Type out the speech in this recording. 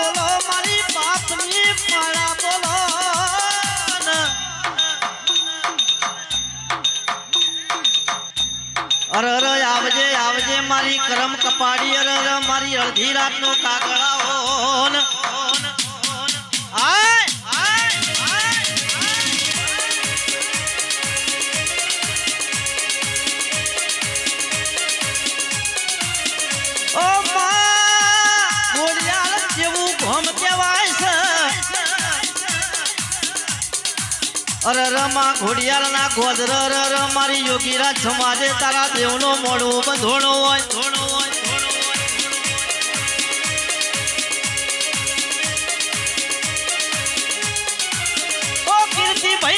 બોલો મારી બાપની માળા બોલો અરે અરે આવજે આવજે મારી કરમ કપાડી અરે અરે મારી અડધી રાત નો કાગડા હોન અરે રમા ઘોડિયાળ ના ગોદર મારી યોગીરાજ સમાજે તારા દેવનો મોડું બંધોણો હોય